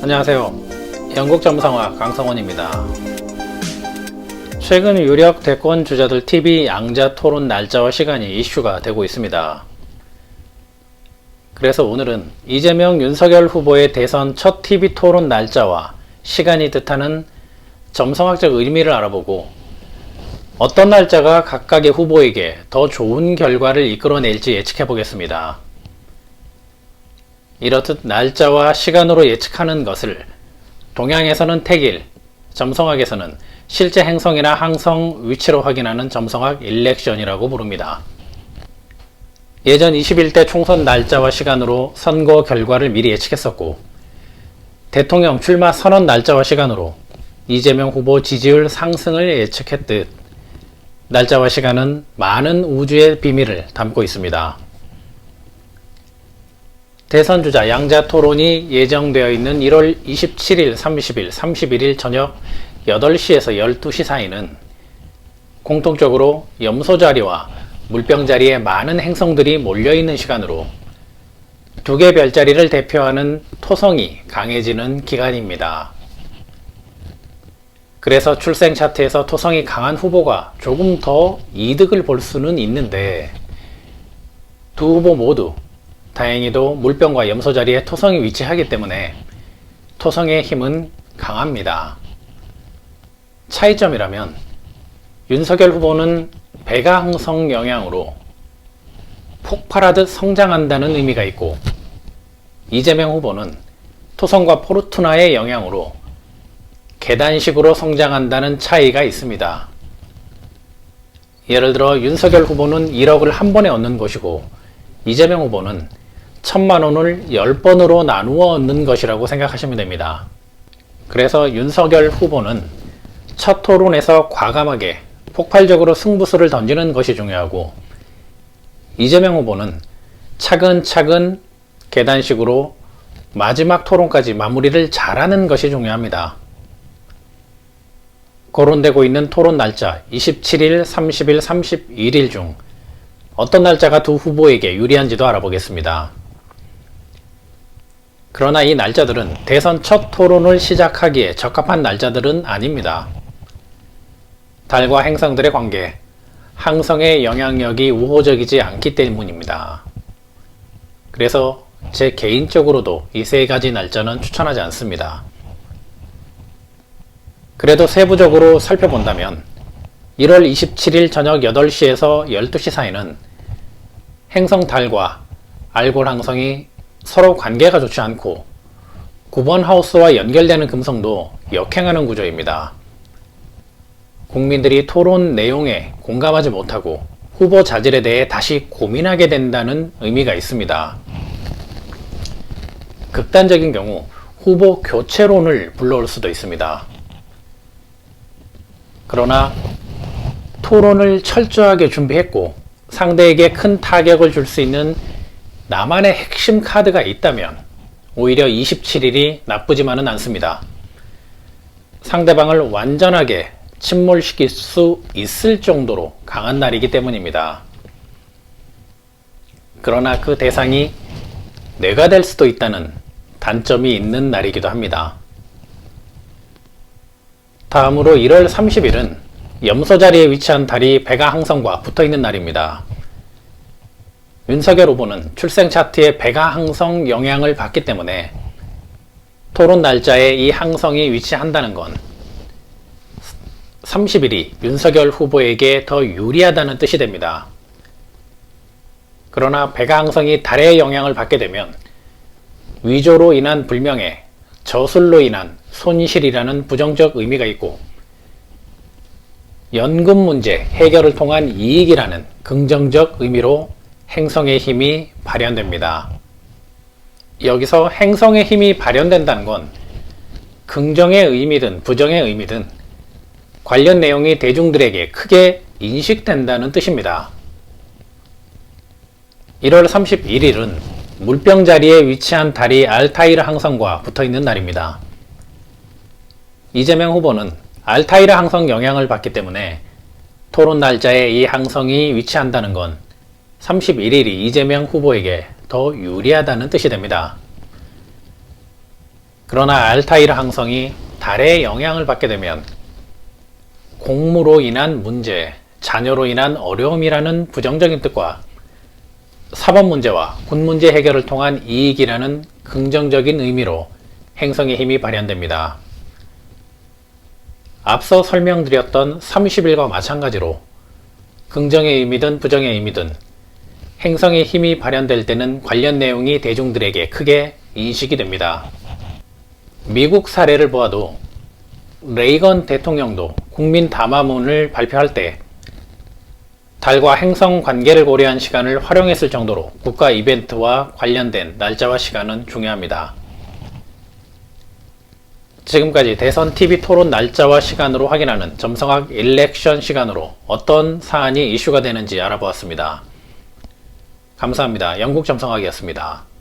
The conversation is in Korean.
안녕하세요. 영국점성화 강성원입니다. 최근 유력 대권 주자들 TV 양자 토론 날짜와 시간이 이슈가 되고 있습니다. 그래서 오늘은 이재명, 윤석열 후보의 대선 첫 TV 토론 날짜와 시간이 뜻하는 점성학적 의미를 알아보고 어떤 날짜가 각각의 후보에게 더 좋은 결과를 이끌어낼지 예측해 보겠습니다. 이렇듯 날짜와 시간으로 예측하는 것을 동양에서는 택일, 점성학에서는 실제 행성이나 항성 위치로 확인하는 점성학 일렉션이라고 부릅니다. 예전 21대 총선 날짜와 시간으로 선거 결과를 미리 예측했었고, 대통령 출마 선언 날짜와 시간으로 이재명 후보 지지율 상승을 예측했듯 날짜와 시간은 많은 우주의 비밀을 담고 있습니다. 대선 주자 양자 토론이 예정되어 있는 1월 27일, 30일, 31일 저녁 8시에서 12시 사이는 공통적으로 염소 자리와 물병 자리에 많은 행성들이 몰려있는 시간으로 두 개 별자리를 대표하는 토성이 강해지는 기간입니다. 그래서 출생 차트에서 토성이 강한 후보가 조금 더 이득을 볼 수는 있는데, 두 후보 모두 다행히도 물병과 염소 자리에 토성이 위치하기 때문에 토성의 힘은 강합니다. 차이점이라면 윤석열 후보는 백아 항성 영향으로 폭발하듯 성장한다는 의미가 있고, 이재명 후보는 토성과 포르투나의 영향으로 계단식으로 성장한다는 차이가 있습니다. 예를 들어 윤석열 후보는 1억을 한 번에 얻는 것이고, 이재명 후보는 1000만 원을 10번으로 나누어 얻는 것이라고 생각하시면 됩니다. 그래서 윤석열 후보는 첫 토론에서 과감하게 폭발적으로 승부수를 던지는 것이 중요하고, 이재명 후보는 차근차근 계단식으로 마지막 토론까지 마무리를 잘하는 것이 중요합니다. 거론되고 있는 토론 날짜 27일, 30일, 31일 중 어떤 날짜가 두 후보에게 유리한지도 알아보겠습니다. 그러나 이 날짜들은 대선 첫 토론을 시작하기에 적합한 날짜들은 아닙니다. 달과 행성들의 관계, 항성의 영향력이 우호적이지 않기 때문입니다. 그래서 제 개인적으로도 이 세 가지 날짜는 추천하지 않습니다. 그래도 세부적으로 살펴본다면 1월 27일 저녁 8시에서 12시 사이는 행성 달과 알골 항성이 서로 관계가 좋지 않고 9번 하우스와 연결되는 금성도 역행하는 구조입니다. 국민들이 토론 내용에 공감하지 못하고 후보 자질에 대해 다시 고민하게 된다는 의미가 있습니다. 극단적인 경우 후보 교체론을 불러올 수도 있습니다. 그러나 토론을 철저하게 준비했고 상대에게 큰 타격을 줄 수 있는 나만의 핵심 카드가 있다면 오히려 27일이 나쁘지만은 않습니다. 상대방을 완전하게 침몰시킬 수 있을 정도로 강한 날이기 때문입니다. 그러나 그 대상이 뇌가 될 수도 있다는 단점이 있는 날이기도 합니다. 다음으로 1월 30일은 염소 자리에 위치한 달이 백아 항성과 붙어있는 날입니다. 윤석열 후보는 출생 차트에 백아 항성 영향을 받기 때문에 토론 날짜에 이 항성이 위치한다는 건 30일이 윤석열 후보에게 더 유리하다는 뜻이 됩니다. 그러나 백아 항성이 달의 영향을 받게 되면 위조로 인한 불명예, 저술로 인한 손실이라는 부정적 의미가 있고, 연금 문제 해결을 통한 이익이라는 긍정적 의미로 행성의 힘이 발현됩니다. 여기서 행성의 힘이 발현된다는 건 긍정의 의미든 부정의 의미든 관련 내용이 대중들에게 크게 인식된다는 뜻입니다. 1월 31일은 물병 자리에 위치한 달이 알타이르 항성과 붙어있는 날입니다. 이재명 후보는 알타이르 항성 영향을 받기 때문에 토론 날짜에 이 항성이 위치한다는 건 31일이 이재명 후보에게 더 유리하다는 뜻이 됩니다. 그러나 알타이르 항성이 달의 영향을 받게 되면 공무로 인한 문제, 자녀로 인한 어려움이라는 부정적인 뜻과 사법 문제와 군 문제 해결을 통한 이익이라는 긍정적인 의미로 행성의 힘이 발현됩니다. 앞서 설명드렸던 30일과 마찬가지로 긍정의 의미든 부정의 의미든 행성의 힘이 발현될 때는 관련 내용이 대중들에게 크게 인식이 됩니다. 미국 사례를 보아도 레이건 대통령도 국민 담화문을 발표할 때 달과 행성 관계를 고려한 시간을 활용했을 정도로 국가 이벤트와 관련된 날짜와 시간은 중요합니다. 지금까지 대선 TV 토론 날짜와 시간으로 확인하는 점성학 일렉션 시간으로 어떤 사안이 이슈가 되는지 알아보았습니다. 감사합니다. 영국 점성학이었습니다.